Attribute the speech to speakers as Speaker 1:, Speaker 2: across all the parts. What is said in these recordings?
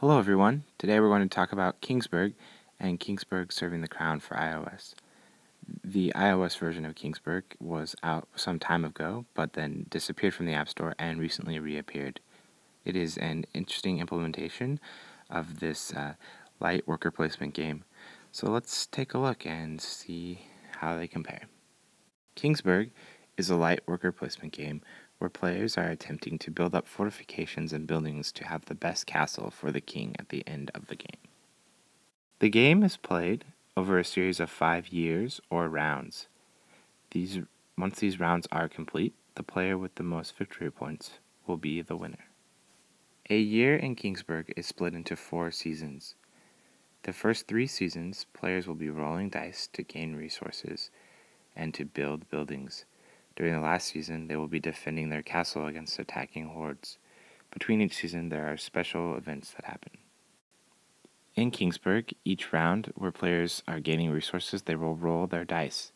Speaker 1: Hello everyone, today we're going to talk about Kingsburg and Kingsburg serving the crown for iOS. The iOS version of Kingsburg was out some time ago, but then disappeared from the App Store and recently reappeared. It is an interesting implementation of this light worker placement game. So let's take a look and see how they compare. Kingsburg is a light worker placement game where players are attempting to build up fortifications and buildings to have the best castle for the king at the end of the game. The game is played over a series of 5 years or rounds. Once these rounds are complete, the player with the most victory points will be the winner. A year in Kingsburg is split into 4 seasons. The first 3 seasons, players will be rolling dice to gain resources and to build buildings. During the last season, they will be defending their castle against attacking hordes. Between each season, there are special events that happen. In Kingsburg, each round where players are gaining resources, they will roll their dice.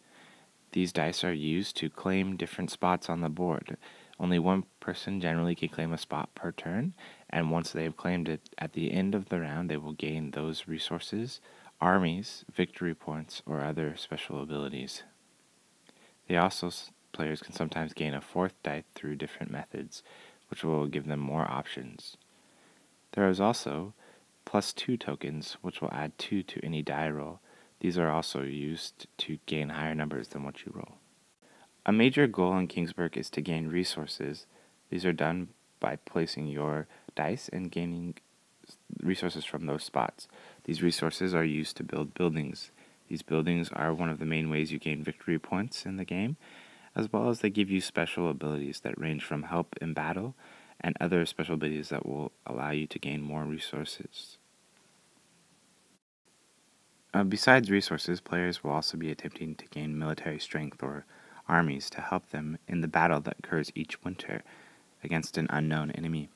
Speaker 1: These dice are used to claim different spots on the board. Only one person generally can claim a spot per turn, and once they have claimed it, at the end of the round, they will gain those resources, armies, victory points, or other special abilities. Players can sometimes gain a 4th die through different methods, which will give them more options. There is also +2 tokens, which will add 2 to any die roll. These are also used to gain higher numbers than what you roll. A major goal in Kingsburg is to gain resources. These are done by placing your dice and gaining resources from those spots. These resources are used to build buildings. These buildings are one of the main ways you gain victory points in the game, as well as they give you special abilities that range from help in battle and other special abilities that will allow you to gain more resources. Besides resources, players will also be attempting to gain military strength or armies to help them in the battle that occurs each winter against an unknown enemy.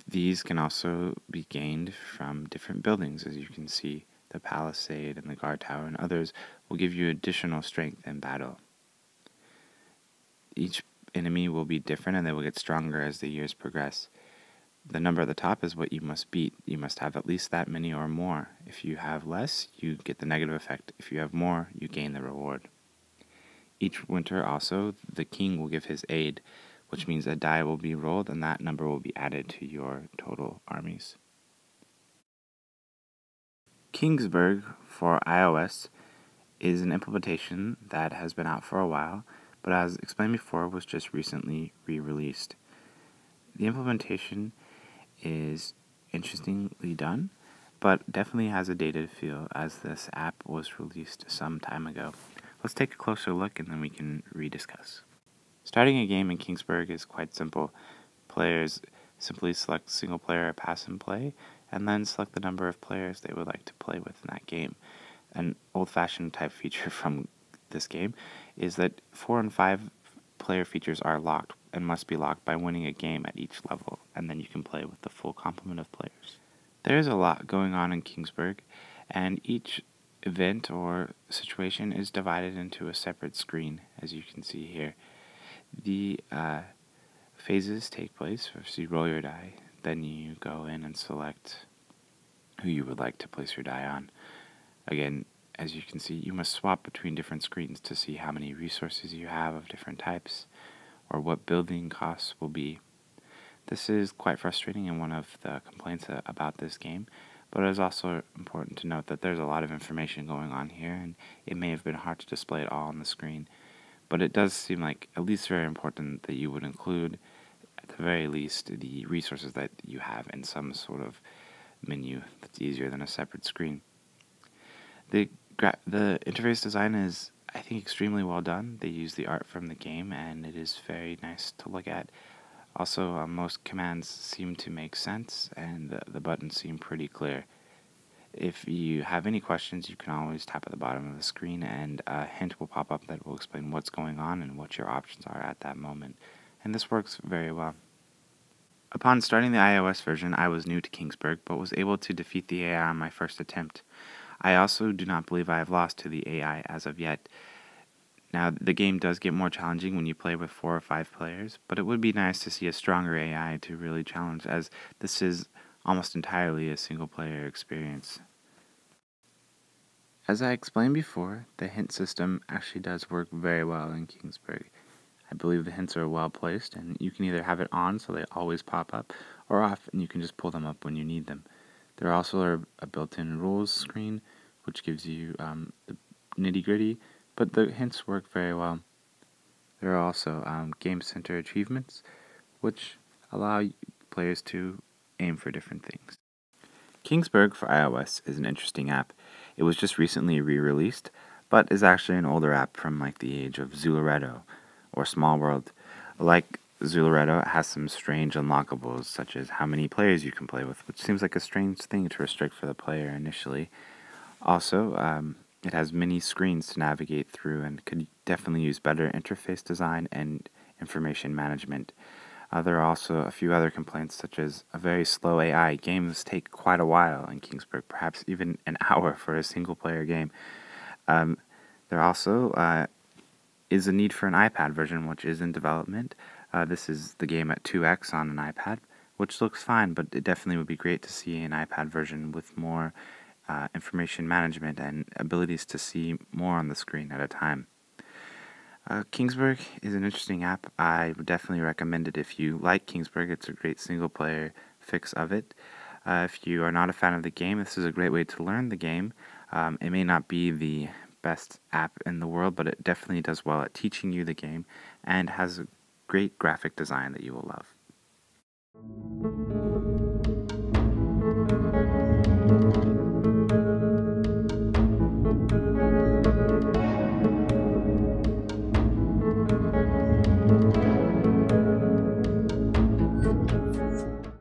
Speaker 1: These can also be gained from different buildings, as you can see. The palisade and the guard tower and others will give you additional strength in battle. Each enemy will be different and they will get stronger as the years progress. The number at the top is what you must beat. You must have at least that many or more. If you have less, you get the negative effect. If you have more, you gain the reward. Each winter also, the king will give his aid, which means a die will be rolled and that number will be added to your total armies. Kingsburg for iOS is an implementation that has been out for a while, but as explained before, was just recently re-released. The implementation is interestingly done, but definitely has a dated feel as this app was released some time ago. Let's take a closer look and then we can rediscuss. Starting a game in Kingsburg is quite simple. Players simply select single player or pass and play, and then select the number of players they would like to play with in that game. An old-fashioned type feature from this game is that 4 and 5 player features are locked and must be locked by winning a game at each level, and then you can play with the full complement of players. There is a lot going on in Kingsburg, and each event or situation is divided into a separate screen, as you can see here. The phases take place. First you roll your die, then you go in and select who you would like to place your die on. Again, as you can see, you must swap between different screens to see how many resources you have of different types, or what building costs will be. This is quite frustrating and one of the complaints about this game, but it is also important to note that there's a lot of information going on here, and it may have been hard to display it all on the screen. But it does seem like at least very important that you would include, at the very least, the resources that you have in some sort of menu that's easier than a separate screen. The interface design is, I think, extremely well done. They use the art from the game, and it is very nice to look at. Also, most commands seem to make sense, and the buttons seem pretty clear. If you have any questions, you can always tap at the bottom of the screen, and a hint will pop up that will explain what's going on and what your options are at that moment. And this works very well. Upon starting the iOS version, I was new to Kingsburg, but was able to defeat the AI on my first attempt. I also do not believe I have lost to the AI as of yet. Now, the game does get more challenging when you play with 4 or 5 players, but it would be nice to see a stronger AI to really challenge, as this is almost entirely a single-player experience. As I explained before, the hint system actually does work very well in Kingsburg. I believe the hints are well placed, and you can either have it on so they always pop up, or off and you can just pull them up when you need them. There also are a built-in rules screen, which gives you the nitty-gritty, but the hints work very well. There are also Game Center achievements, which allow players to aim for different things. Kingsburg for iOS is an interesting app. It was just recently re-released, but is actually an older app from like the age of Zularedo or Small World. Like Zularedo, it has some strange unlockables, such as how many players you can play with, which seems like a strange thing to restrict for the player initially. Also, it has many screens to navigate through and could definitely use better interface design and information management. There are also a few other complaints, such as a very slow AI. Games take quite a while in Kingsburg, perhaps even an hour for a single-player game. There also is a need for an iPad version, which is in development. This is the game at 2x on an iPad, which looks fine, but it definitely would be great to see an iPad version with more information management and abilities to see more on the screen at a time. Kingsburg is an interesting app. I would definitely recommend it if you like Kingsburg. It's a great single-player fix of it. If you are not a fan of the game, this is a great way to learn the game. It may not be the best app in the world, but it definitely does well at teaching you the game and has a great graphic design that you will love.